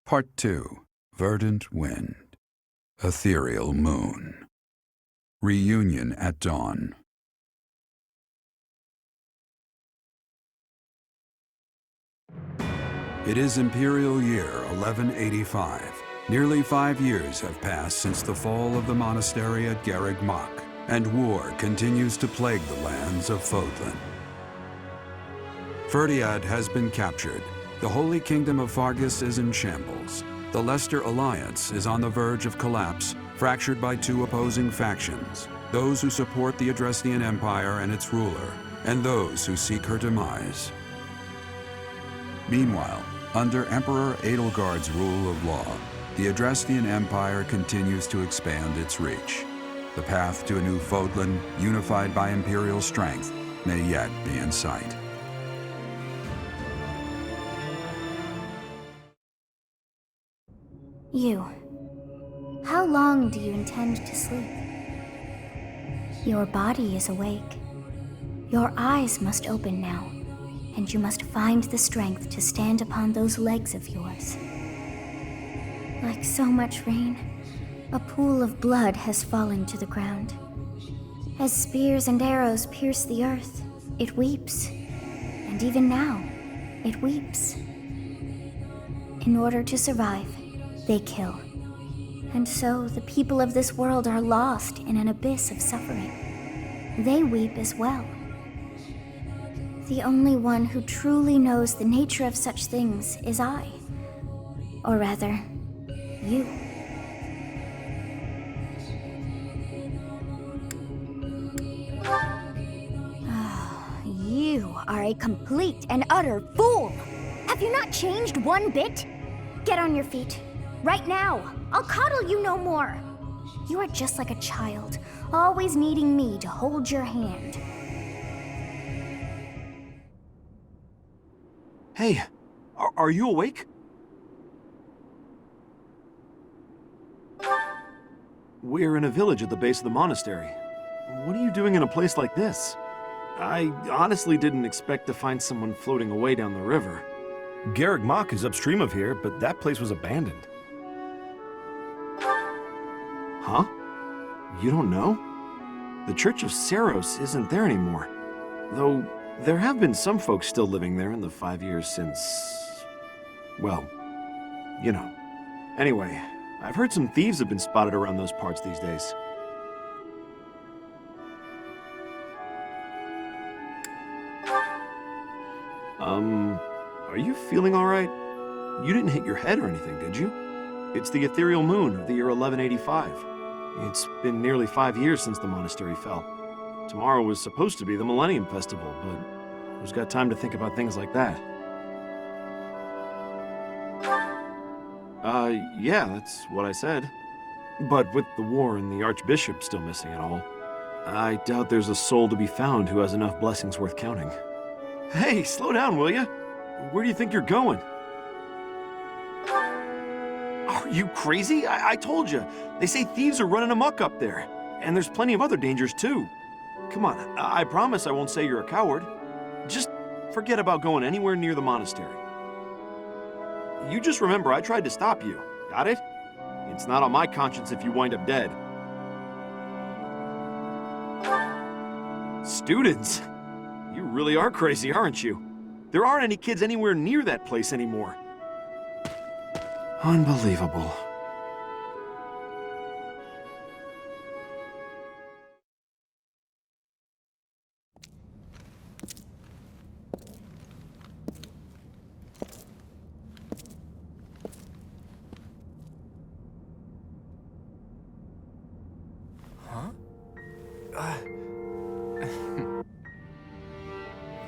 Part 2. Verdant Wind. Ethereal Moon. Reunion at Dawn. It is Imperial Year 1185. Nearly 5 years have passed since the fall of the monastery at Garreg Mach, and war continues to plague the lands of Fodlan. Ferdiad has been captured. The Holy Kingdom of Fargus is in shambles. The Leicester Alliance is on the verge of collapse, fractured by two opposing factions, those who support the Adrestian Empire and its ruler, and those who seek her demise. Meanwhile, under Emperor Edelgard's rule of law, the Adrestian Empire continues to expand its reach. The path to a new Fodlan, unified by Imperial strength, may yet be in sight. You. How long do you intend to sleep? Your body is awake. Your eyes must open now, and you must find the strength to stand upon those legs of yours. Like so much rain, a pool of blood has fallen to the ground. As spears and arrows pierce the earth, it weeps. And even now, it weeps. In order to survive, they kill. And so the people of this world are lost in an abyss of suffering. They weep as well. The only one who truly knows the nature of such things is I. Or rather, you. You are a complete and utter fool! Have you not changed one bit? Get on your feet. Right now! I'll coddle you no more! You are just like a child, always needing me to hold your hand. Hey, are you awake? We're in a village at the base of the monastery. What are you doing in a place like this? I honestly didn't expect to find someone floating away down the river. Garreg Mach is upstream of here, but that place was abandoned. Huh? You don't know? The Church of Saros isn't there anymore. Though, there have been some folks still living there in the 5 years since... well, you know. Anyway, I've heard some thieves have been spotted around those parts these days. Are you feeling alright? You didn't hit your head or anything, did you? It's the ethereal moon of the year 1185. It's been nearly 5 years since the monastery fell. Tomorrow was supposed to be the Millennium Festival, but who's got time to think about things like that? Yeah, that's what I said. But with the war and the Archbishop still missing and all, I doubt there's a soul to be found who has enough blessings worth counting. Hey, slow down, will ya? Where do you think you're going? Are you crazy? I told you. They say thieves are running amok up there. And there's plenty of other dangers, too. Come on, I promise I won't say you're a coward. Just forget about going anywhere near the monastery. You just remember I tried to stop you. Got it? It's not on my conscience if you wind up dead. Students? You really are crazy, aren't you? There aren't any kids anywhere near that place anymore. Unbelievable.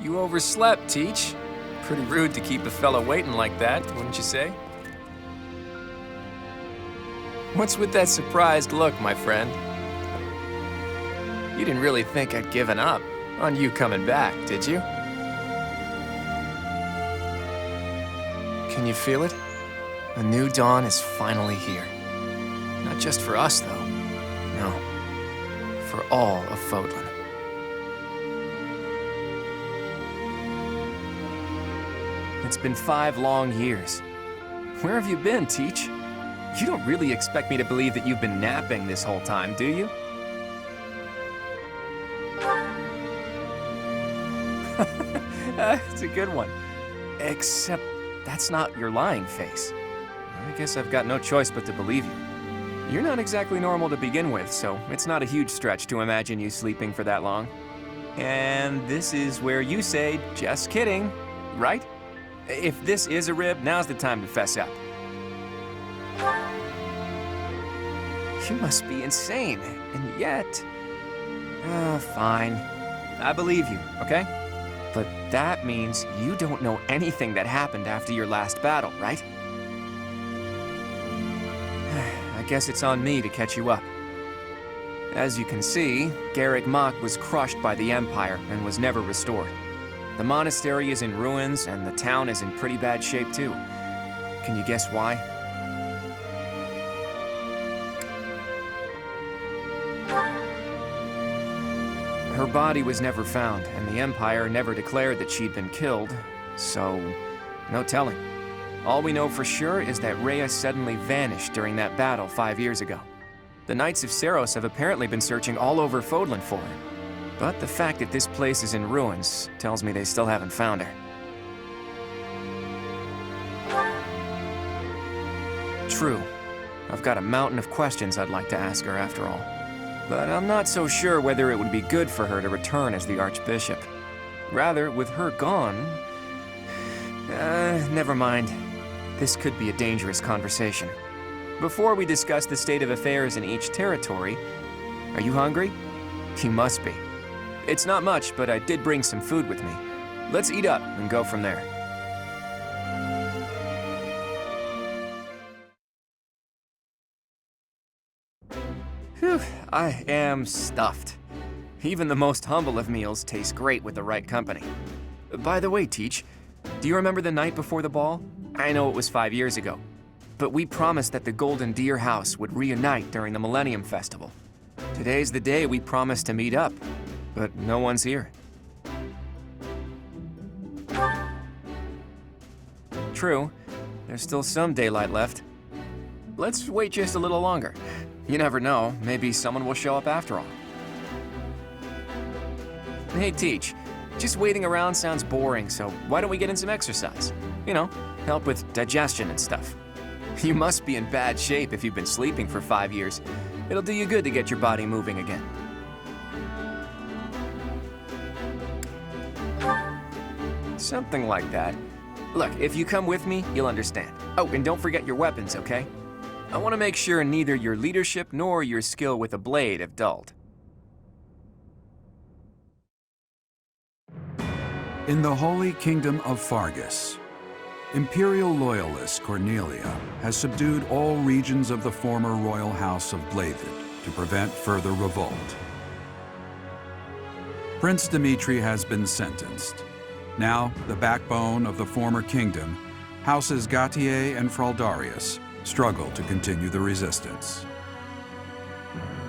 You overslept, Teach. Pretty rude to keep a fella waiting like that, wouldn't you say? What's with that surprised look, my friend? You didn't really think I'd given up on you coming back, did you? Can you feel it? A new dawn is finally here. Not just for us, though. No. For all of Fodlan. It's been 5 long years. Where have you been, Teach? You don't really expect me to believe that you've been napping this whole time, do you? It's a good one. Except that's not your lying face. I guess I've got no choice but to believe you. You're not exactly normal to begin with, so it's not a huge stretch to imagine you sleeping for that long. And this is where you say, just kidding, right? If this is a rib, now's the time to fess up. You must be insane, and yet... fine. I believe you, okay? But that means you don't know anything that happened after your last battle, right? I guess it's on me to catch you up. As you can see, Garreg Mach was crushed by the Empire and was never restored. The monastery is in ruins, and the town is in pretty bad shape too. Can you guess why? Her body was never found, and the Empire never declared that she'd been killed, so no telling. All we know for sure is that Rhea suddenly vanished during that battle 5 years ago. The Knights of Seiros have apparently been searching all over Fodlan for her, but the fact that this place is in ruins tells me they still haven't found her. True. I've got a mountain of questions I'd like to ask her after all. But I'm not so sure whether it would be good for her to return as the Archbishop. Rather, with her gone... never mind. This could be a dangerous conversation. Before we discuss the state of affairs in each territory, are you hungry? You must be. It's not much, but I did bring some food with me. Let's eat up and go from there. Whew, I am stuffed. Even the most humble of meals taste great with the right company. By the way, Teach, do you remember the night before the ball? I know it was 5 years ago, but we promised that the Golden Deer House would reunite during the Millennium Festival. Today's the day we promised to meet up, but no one's here. True, there's still some daylight left. Let's wait just a little longer. You never know, maybe someone will show up after all. Hey, Teach, just waiting around sounds boring, so why don't we get in some exercise? You know, help with digestion and stuff. You must be in bad shape if you've been sleeping for 5 years. It'll do you good to get your body moving again. Something like that. Look, if you come with me, you'll understand. Oh, and don't forget your weapons, okay? I want to make sure neither your leadership nor your skill with a blade have dulled. In the Holy Kingdom of Fargus, Imperial loyalist Cornelia has subdued all regions of the former royal house of Byleth to prevent further revolt. Prince Dimitri has been sentenced. Now, the backbone of the former kingdom, Houses Gautier and Fraldarius, struggle to continue the resistance.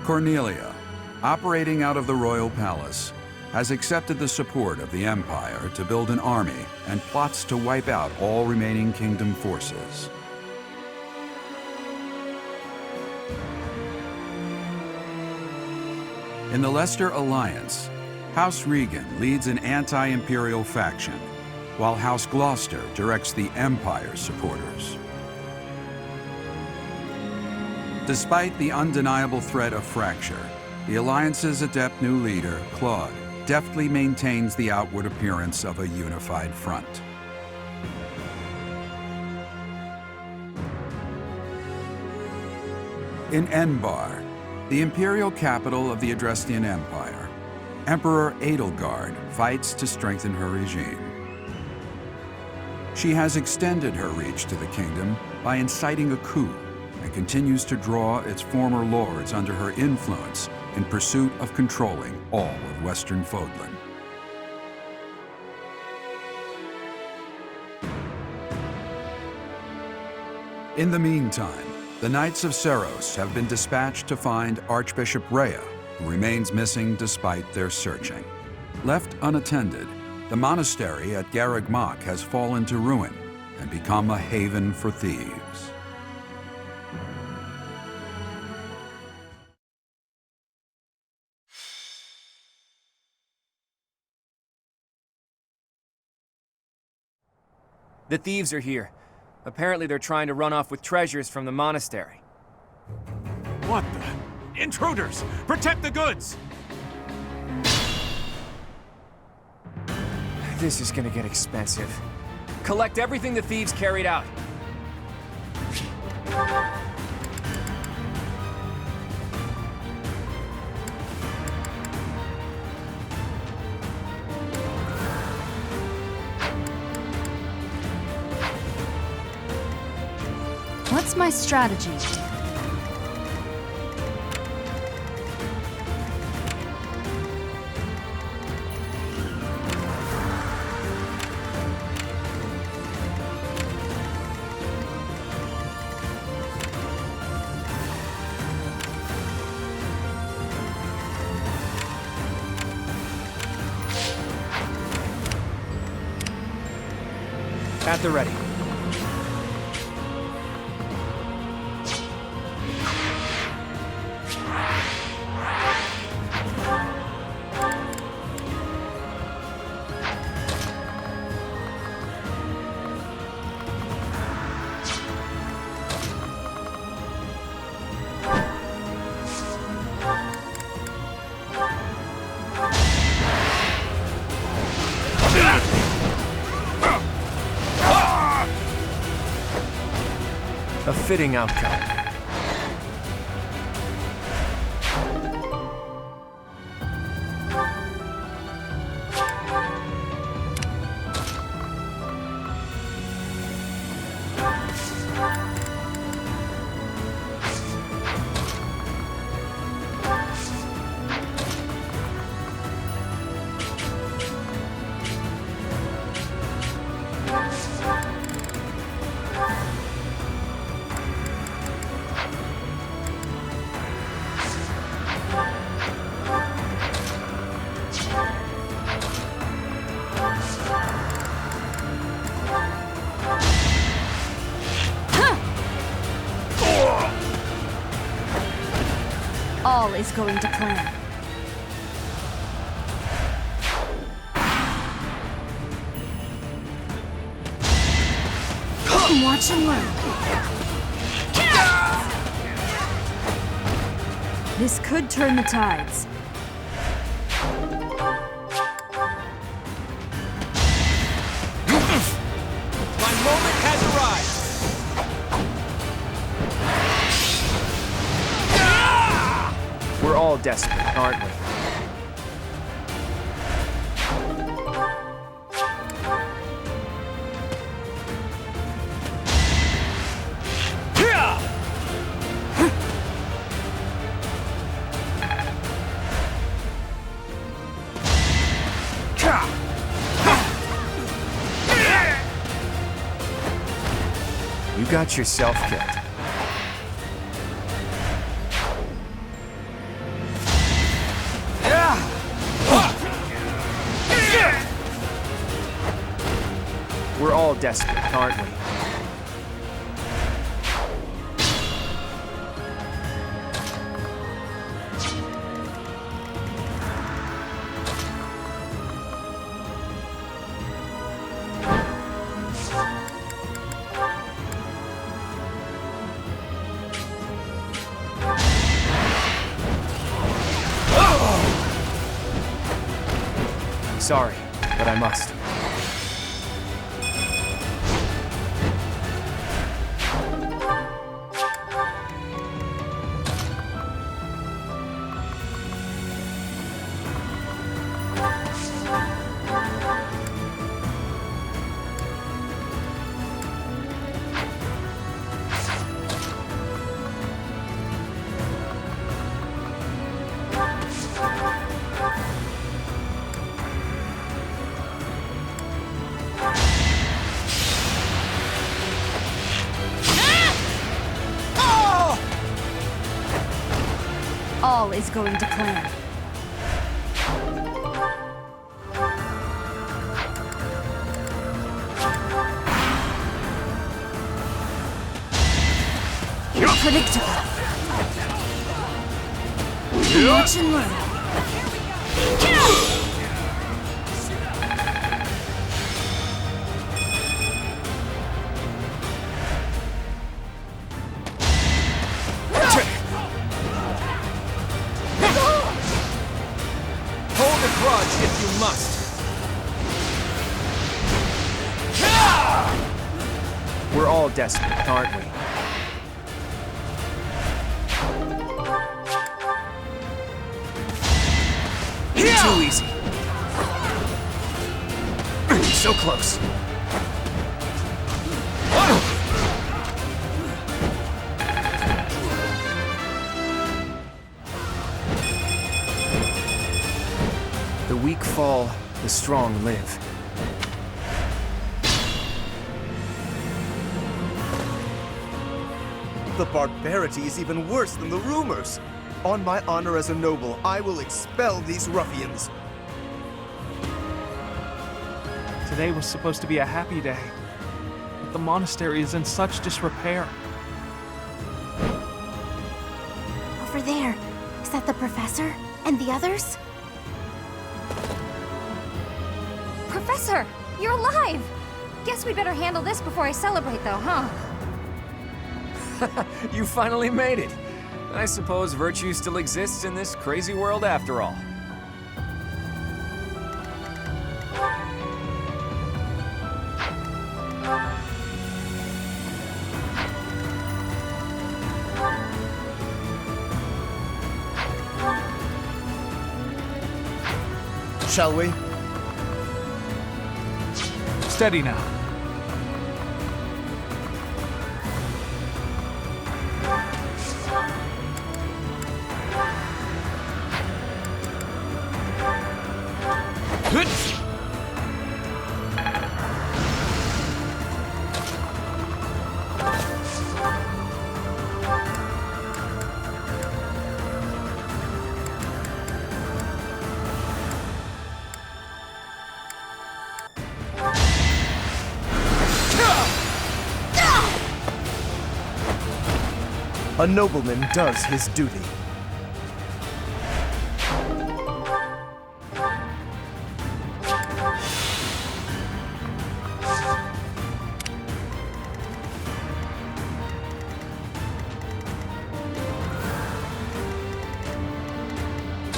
Cornelia, operating out of the royal palace, has accepted the support of the Empire to build an army and plots to wipe out all remaining kingdom forces. In the Leicester Alliance, House Regan leads an anti-imperial faction, while House Gloucester directs the Empire's supporters. Despite the undeniable threat of fracture, the Alliance's adept new leader, Claude, deftly maintains the outward appearance of a unified front. In Enbar, the imperial capital of the Adrestian Empire, Emperor Edelgard fights to strengthen her regime. She has extended her reach to the kingdom by inciting a coup and continues to draw its former lords under her influence in pursuit of controlling all of Western Fodlan. In the meantime, the Knights of Seiros have been dispatched to find Archbishop Rhea, who remains missing despite their searching. Left unattended, the monastery at Garreg Mach has fallen to ruin, and become a haven for thieves. The thieves are here. Apparently they're trying to run off with treasures from the monastery. What the? Intruders! Protect the goods! This is gonna get expensive. Collect everything the thieves carried out. What's my strategy? At the ready. A fitting outcome. All is going to plan. Watch and learn. This could turn the tides. My moment has arrived! We're all desperate, aren't we? You got yourself killed. We're all desperate, aren't we? Sorry, but I must. All is going to plan. Predictable. Watch and learn. Hold a grudge if you must. We're all desperate, aren't we? Too easy. So close. The weak fall, the strong live. The barbarity is even worse than the rumors. On my honor as a noble, I will expel these ruffians. Today was supposed to be a happy day, but the monastery is in such disrepair. Over there. Is that the professor? And the others? Professor, you're alive! Guess we'd better handle this before I celebrate, though, huh? You finally made it. I suppose virtue still exists in this crazy world after all. Shall we? Steady now. A nobleman does his duty.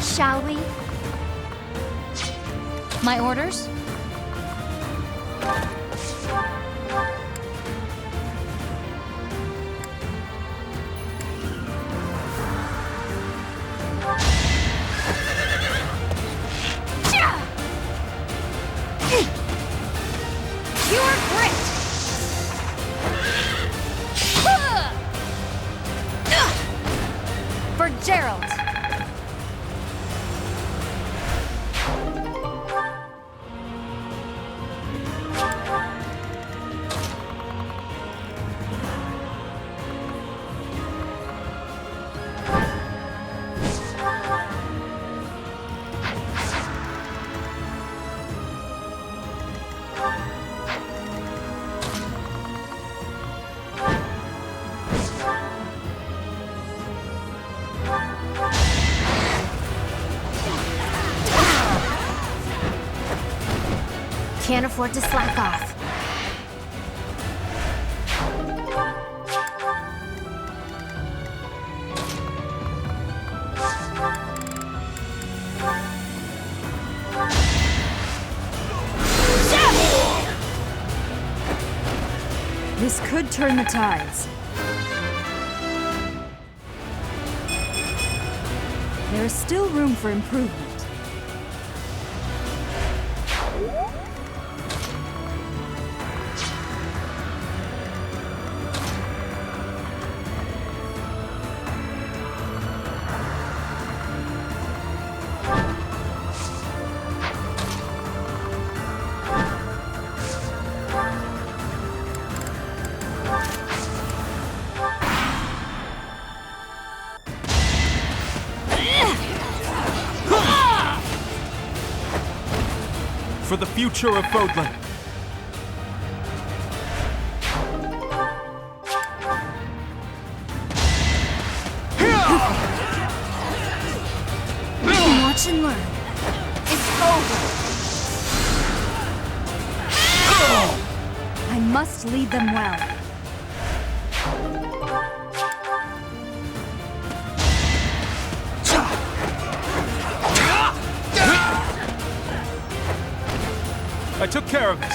Shall we? My orders? Pure grit! For Gerald! Can't afford to slack off. This could turn the tides. There is still room for improvement. For the future of Fodlan. Watch and learn. It's over. I must lead them well. I took care of it.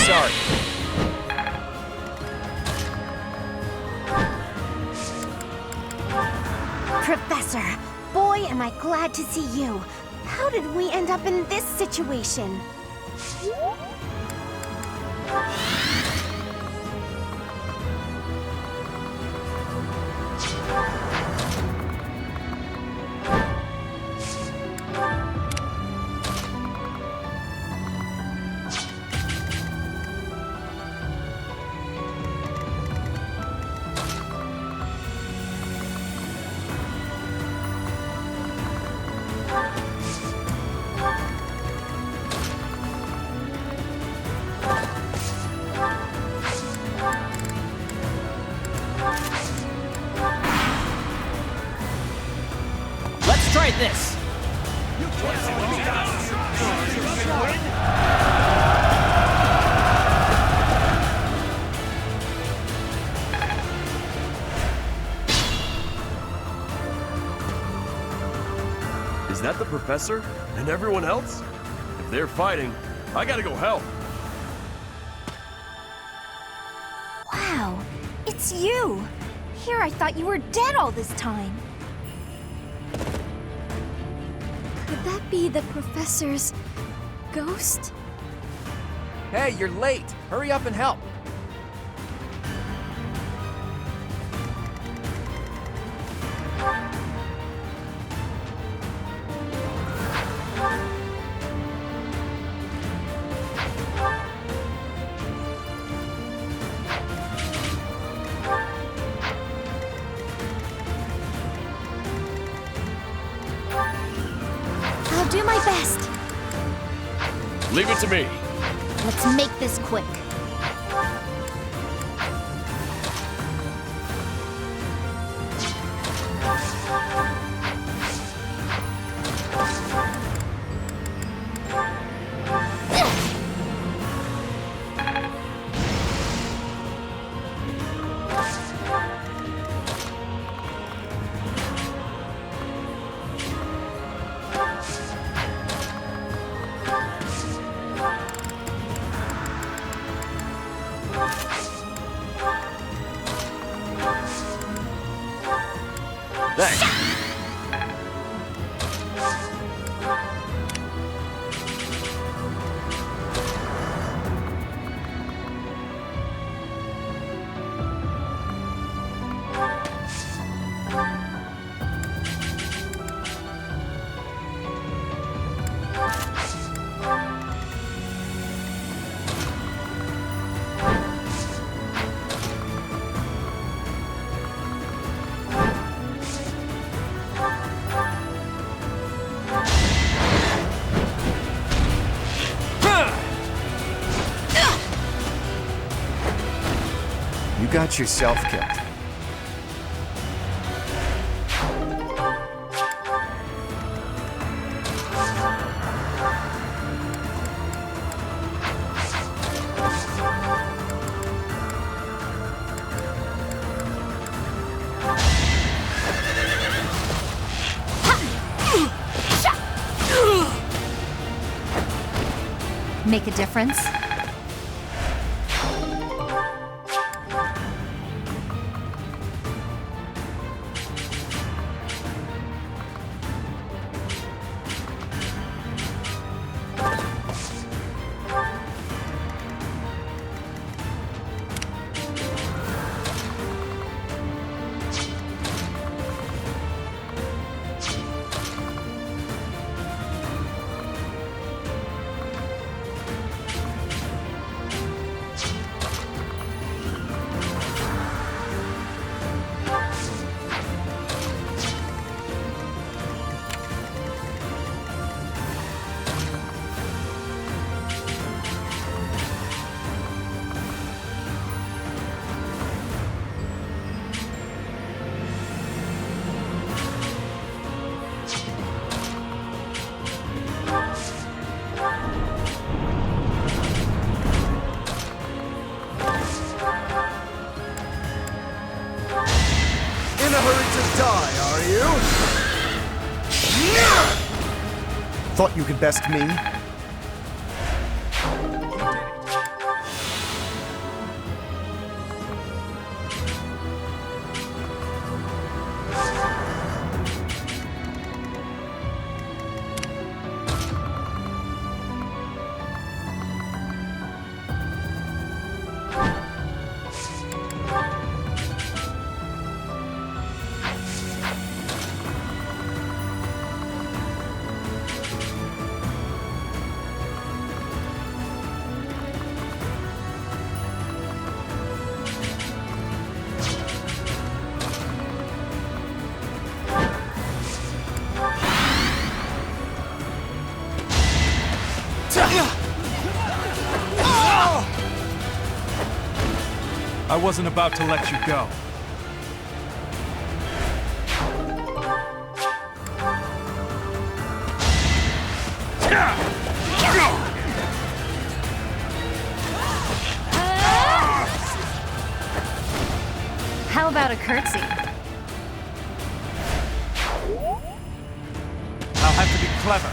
Sorry. Professor, boy, am I glad to see you. How did we end up in this situation? Let's try this. Is that the professor? And everyone else? If they're fighting, I gotta go help. Wow, it's you! Here I thought you were dead all this time. Could that be the professor's ghost? Hey, you're late. Hurry up and help. I'll do my best. Leave it to me. Let's make this quick. Thanks. You got yourself killed. Make a difference? hurry to die, are you? Thought you could best me? I wasn't about to let you go. How about a curtsy? I'll have to be clever.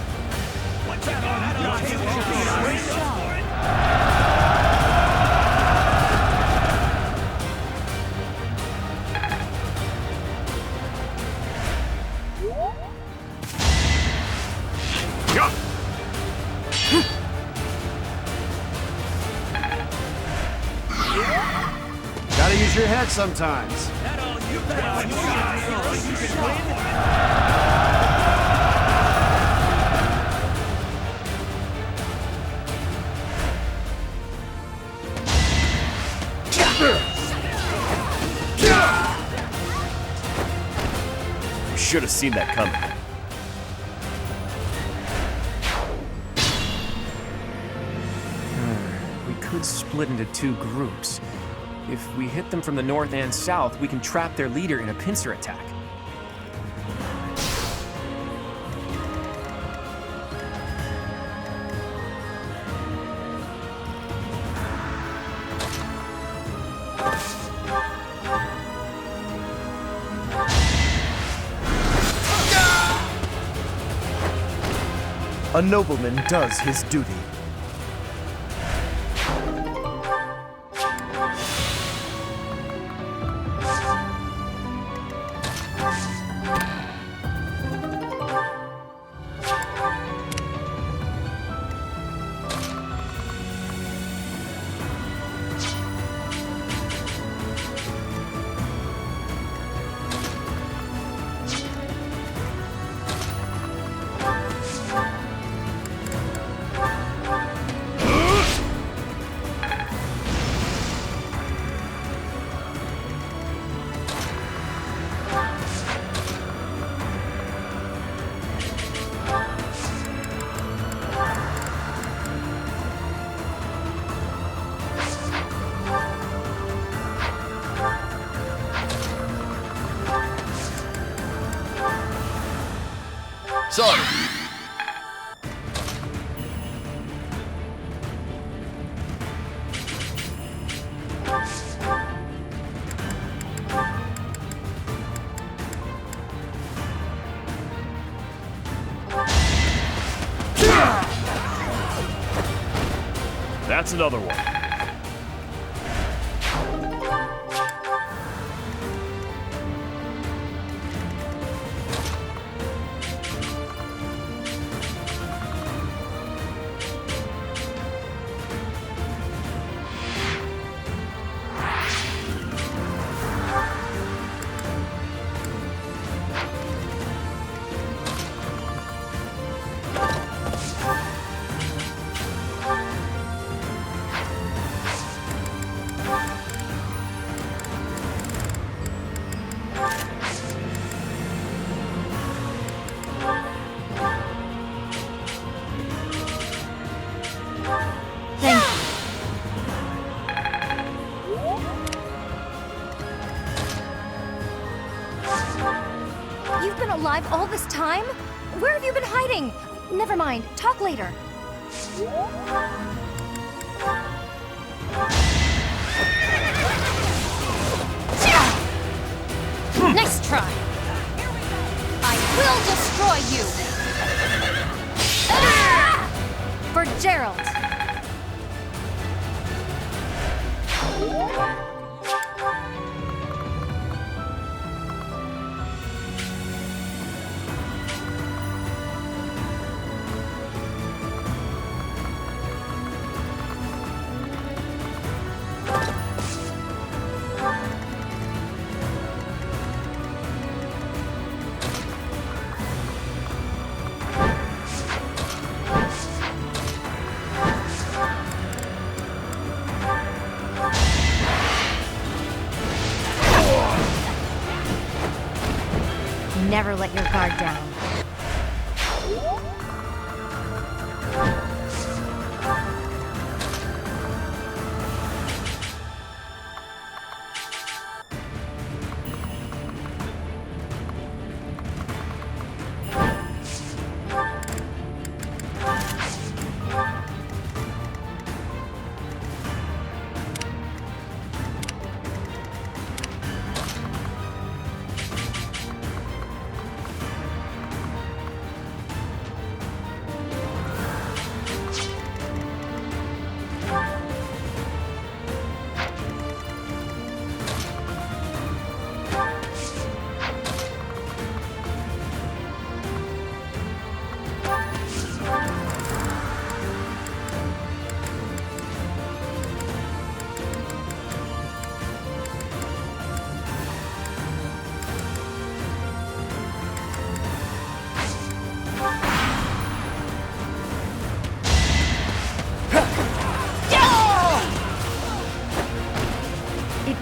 Gotta use your head sometimes. You should have seen that coming. We could split into two groups. If we hit them from the north and south, we can trap their leader in a pincer attack. A nobleman does his duty. Sorry. That's another one. You've been alive all this time? Where have you been hiding? Never mind. Talk later. Nice try. I will destroy you! For Gerald! Never let your guard down.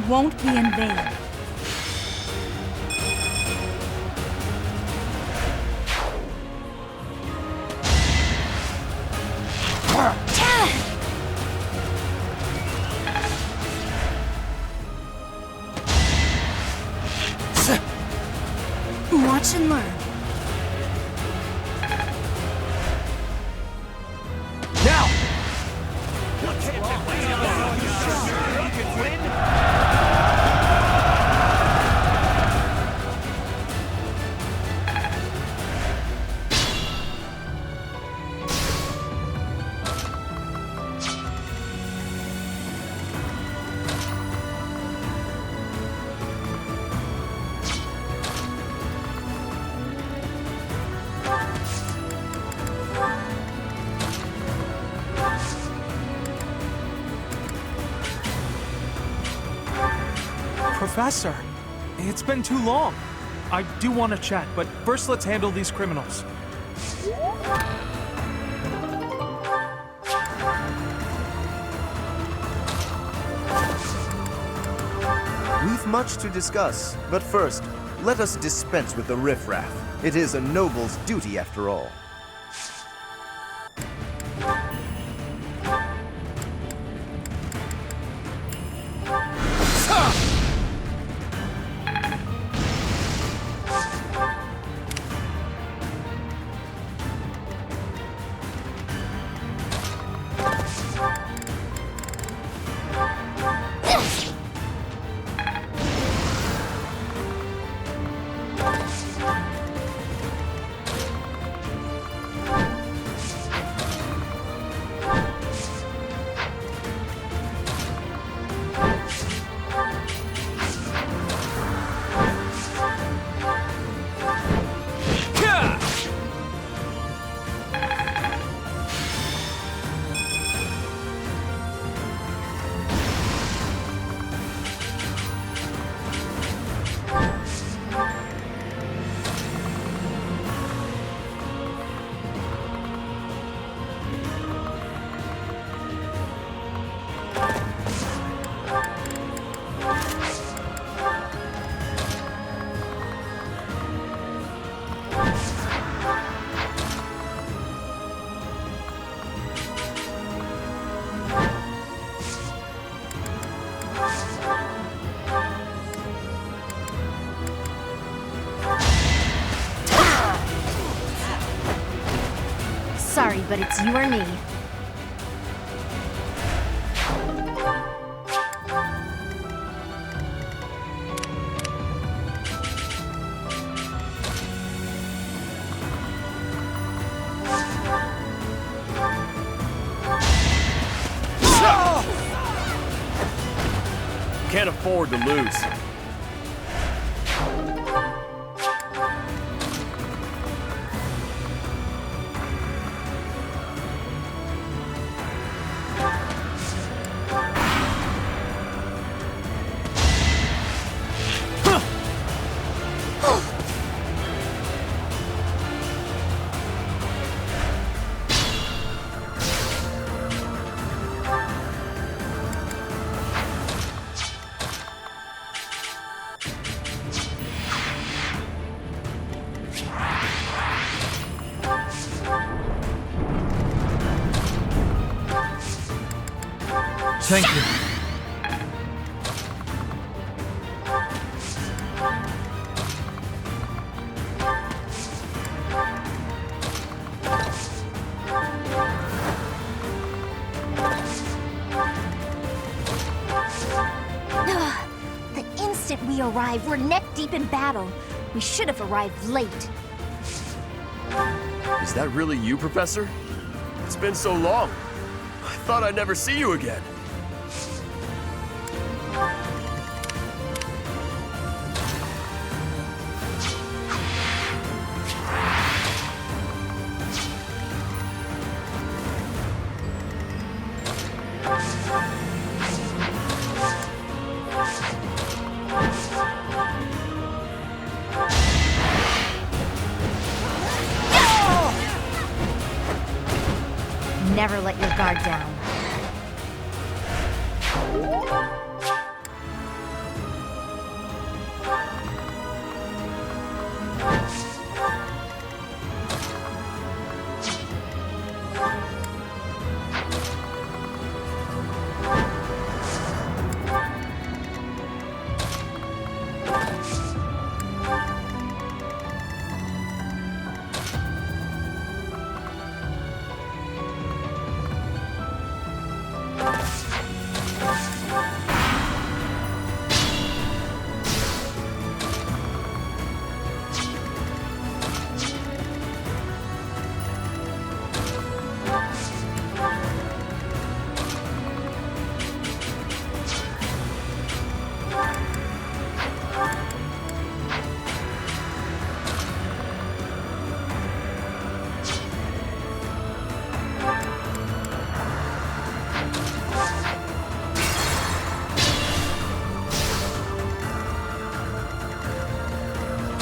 Won't be in vain. Watch and learn. Now! Professor, it's been too long. I do want to chat, but first let's handle these criminals. We've much to discuss, but first, let us dispense with the riffraff. It is a noble's duty after all. Sorry, but it's you or me. afford to lose. Thank you. The instant we arrived, we're neck deep in battle. We should have arrived late. Is that really you, Professor? It's been so long. I thought I'd never see you again. Never let your guard down.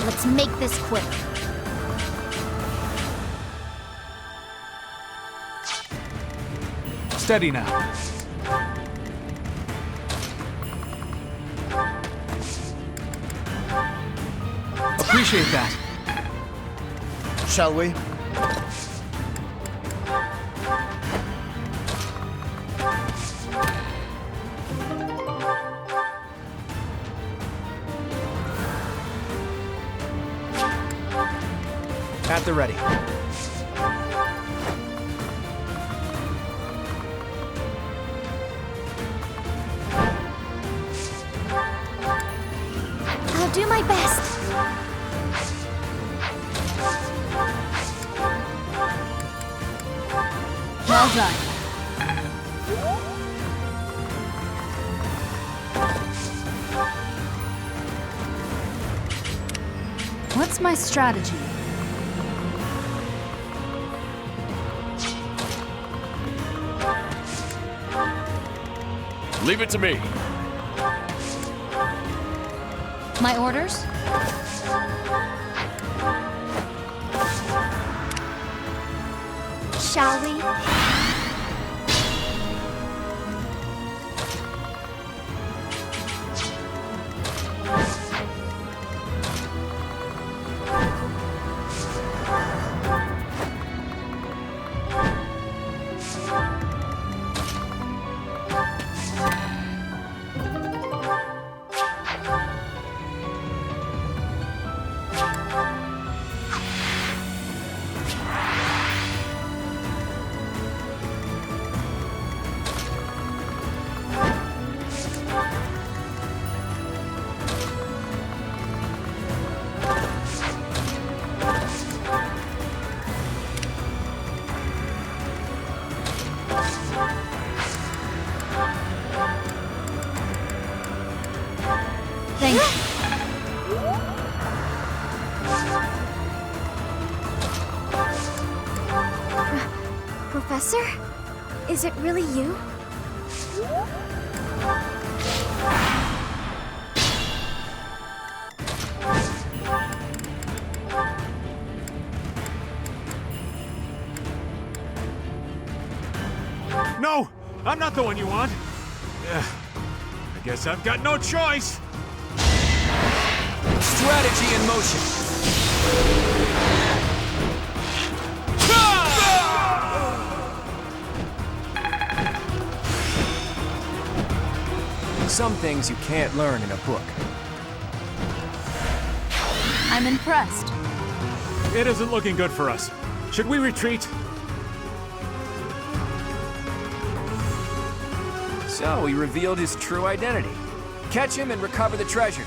Let's make this quick. Steady now. Appreciate that. Shall we? At the ready. I'll do my best. Well done. What's my strategy? Leave it to me. My orders? Shall we? Professor? Is it really you? No! I'm not the one you want! I guess I've got no choice! Strategy in motion. Some things you can't learn in a book. I'm impressed. It isn't looking good for us. Should we retreat? So he revealed his true identity. Catch him and recover the treasure.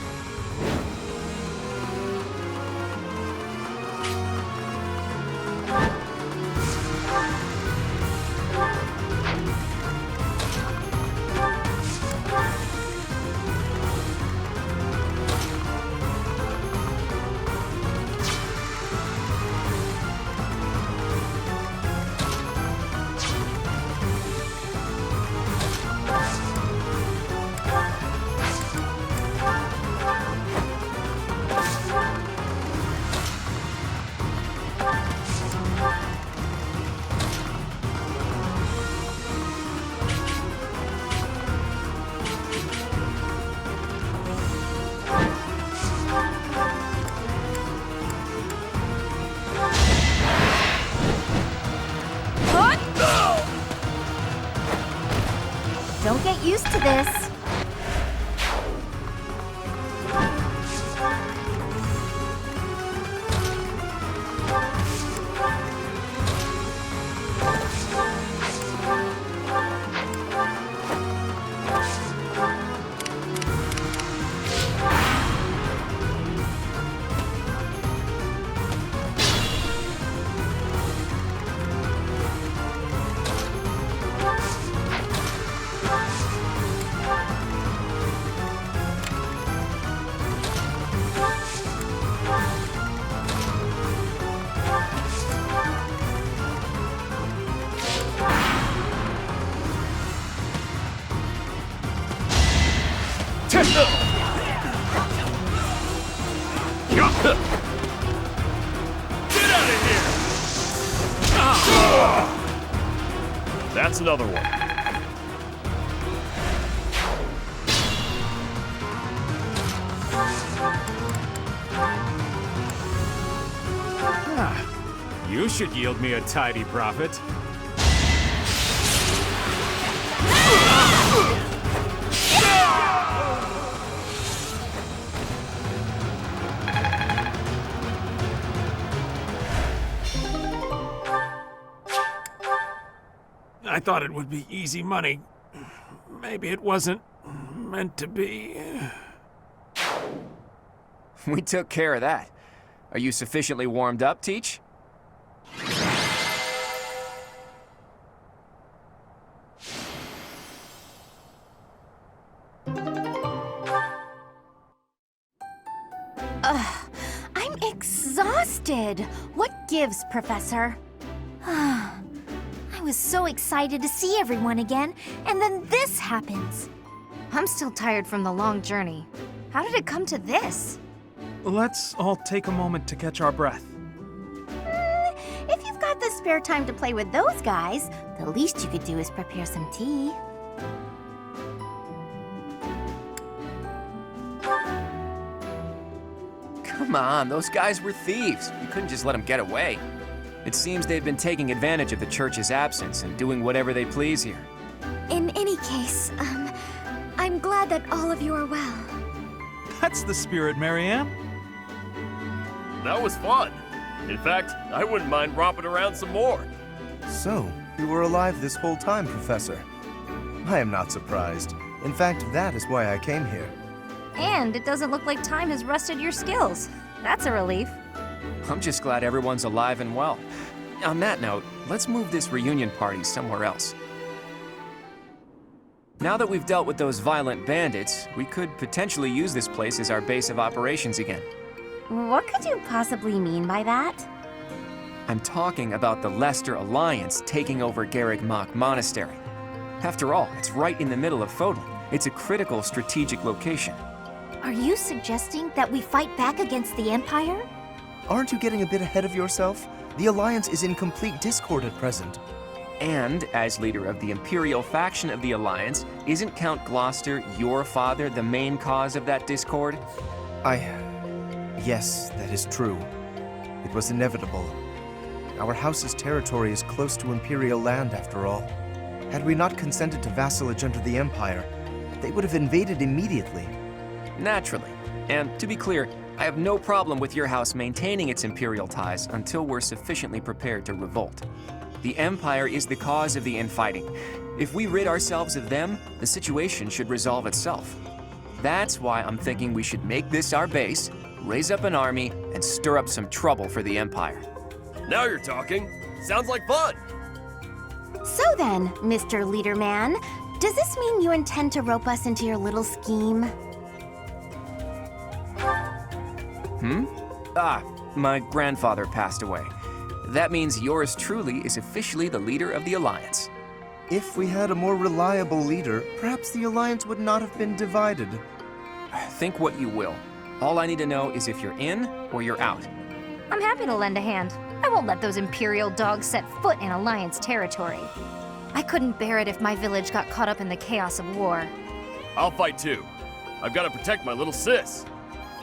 Don't get used to this. That's another one. You should yield me a tidy profit. I thought it would be easy money. Maybe it wasn't meant to be. We took care of that. Are you sufficiently warmed up, Teach? I'm exhausted. What gives, Professor? I was so excited to see everyone again, and then this happens. I'm still tired from the long journey. How did it come to this? Let's all take a moment to catch our breath. If you've got the spare time to play with those guys, the least you could do is prepare some tea. Come on, those guys were thieves. You couldn't just let them get away. It seems they've been taking advantage of the church's absence and doing whatever they please here. In any case, I'm glad that all of you are well. That's the spirit, Marianne. That was fun. In fact, I wouldn't mind romping around some more. So, you were alive this whole time, Professor. I am not surprised. In fact, that is why I came here. And it doesn't look like time has rusted your skills. That's a relief. I'm just glad everyone's alive and well. On that note, let's move this reunion party somewhere else. Now that we've dealt with those violent bandits, we could potentially use this place as our base of operations again. What could you possibly mean by that? I'm talking about the Lester Alliance taking over Garreg Mach Monastery. After all, it's right in the middle of Fodlan. It's a critical strategic location. Are you suggesting that we fight back against the Empire? Aren't you getting a bit ahead of yourself? The Alliance is in complete discord at present. And, as leader of the Imperial faction of the Alliance, isn't Count Gloucester, your father, the main cause of that discord? Yes, that is true. It was inevitable. Our house's territory is close to Imperial land, after all. Had we not consented to vassalage under the Empire, they would have invaded immediately. Naturally. And to be clear, I have no problem with your house maintaining its Imperial ties until we're sufficiently prepared to revolt. The Empire is the cause of the infighting. If we rid ourselves of them, the situation should resolve itself. That's why I'm thinking we should make this our base, raise up an army, and stir up some trouble for the Empire. Now you're talking. Sounds like fun. So then, Mr. Leaderman, does this mean you intend to rope us into your little scheme? My grandfather passed away. That means yours truly is officially the leader of the Alliance. If we had a more reliable leader, perhaps the Alliance would not have been divided. Think what you will. All I need to know is if you're in or you're out. I'm happy to lend a hand. I won't let those Imperial dogs set foot in Alliance territory. I couldn't bear it if my village got caught up in the chaos of war. I'll fight too. I've got to protect my little sis.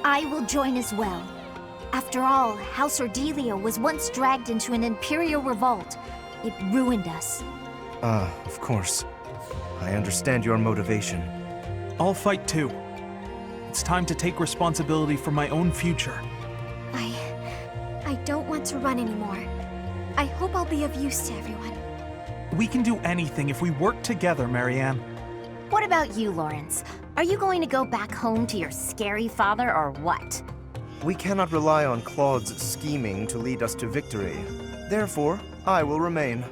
I will join as well. After all, House Ordelia was once dragged into an Imperial revolt. It ruined us. Of course. I understand your motivation. I'll fight too. It's time to take responsibility for my own future. I don't want to run anymore. I hope I'll be of use to everyone. We can do anything if we work together, Marianne. What about you, Lawrence? Are you going to go back home to your scary father or what? We cannot rely on Claude's scheming to lead us to victory. Therefore, I will remain.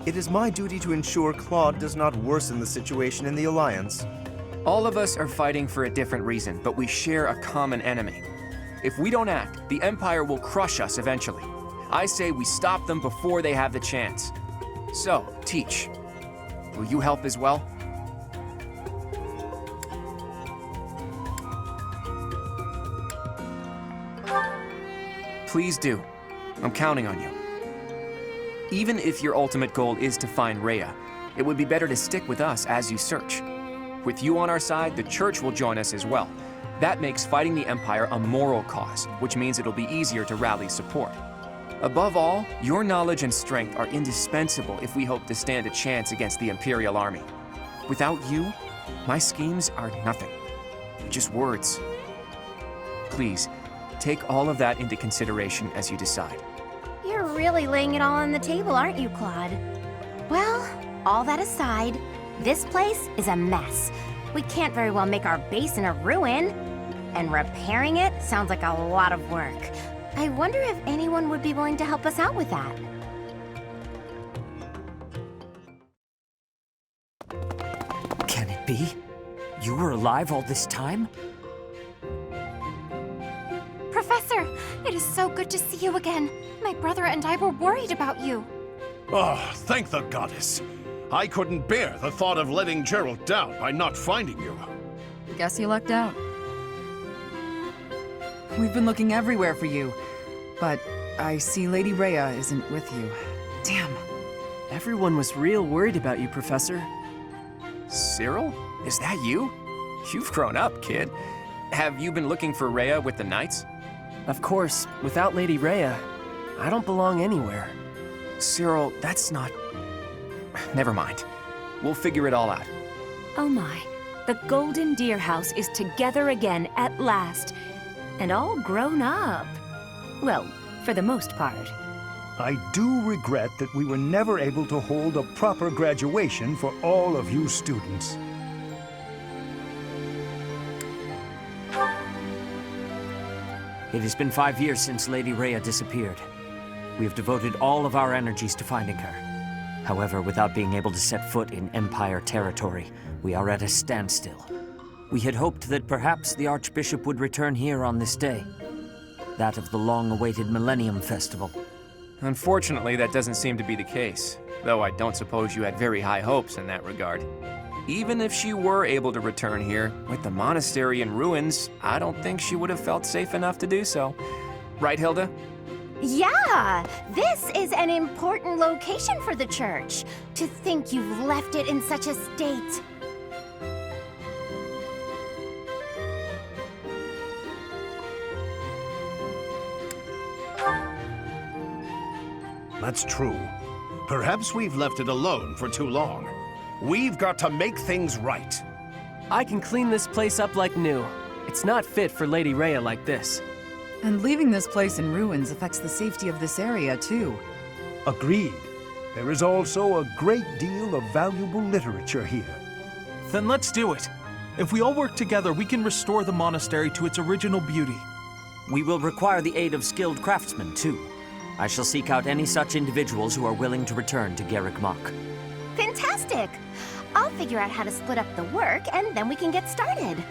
It is my duty to ensure Claude does not worsen the situation in the Alliance. All of us are fighting for a different reason, but we share a common enemy. If we don't act, the Empire will crush us eventually. I say we stop them before they have the chance. So, Teach, will you help as well? Please do. I'm counting on you. Even if your ultimate goal is to find Rhea, it would be better to stick with us as you search. With you on our side, the Church will join us as well. That makes fighting the Empire a moral cause, which means it'll be easier to rally support. Above all, your knowledge and strength are indispensable if we hope to stand a chance against the Imperial army. Without you, my schemes are nothing. They're just words. Please, take all of that into consideration as you decide. You're really laying it all on the table, aren't you, Claude? Well, all that aside, this place is a mess. We can't very well make our base in a ruin. And repairing it sounds like a lot of work. I wonder if anyone would be willing to help us out with that. Can it be? You were alive all this time? Professor, it is so good to see you again. My brother and I were worried about you. Oh, thank the goddess. I couldn't bear the thought of letting Gerald down by not finding you. Guess you lucked out. We've been looking everywhere for you, but I see Lady Rhea isn't with you. Damn. Everyone was real worried about you, Professor. Cyril? Is that you? You've grown up, kid. Have you been looking for Rhea with the Knights? Of course, without Lady Rhea, I don't belong anywhere. Cyril, that's not... Never mind. We'll figure it all out. Oh my. The Golden Deer House is together again at last. And all grown up. Well, for the most part. I do regret that we were never able to hold a proper graduation for all of you students. It has been 5 years since Lady Rhea disappeared. We have devoted all of our energies to finding her. However, without being able to set foot in Empire territory, we are at a standstill. We had hoped that perhaps the Archbishop would return here on this day. That of the long-awaited Millennium Festival. Unfortunately, that doesn't seem to be the case, though I don't suppose you had very high hopes in that regard. Even if she were able to return here, with the monastery in ruins, I don't think she would have felt safe enough to do so. Right, Hilda? Yeah, this is an important location for the church. To think you've left it in such a state. That's true. Perhaps we've left it alone for too long. We've got to make things right. I can clean this place up like new. It's not fit for Lady Rhea like this. And leaving this place in ruins affects the safety of this area, too. Agreed. There is also a great deal of valuable literature here. Then let's do it. If we all work together, we can restore the monastery to its original beauty. We will require the aid of skilled craftsmen, too. I shall seek out any such individuals who are willing to return to Garrick Mach. Fantastic! I'll figure out how to split up the work, and then we can get started.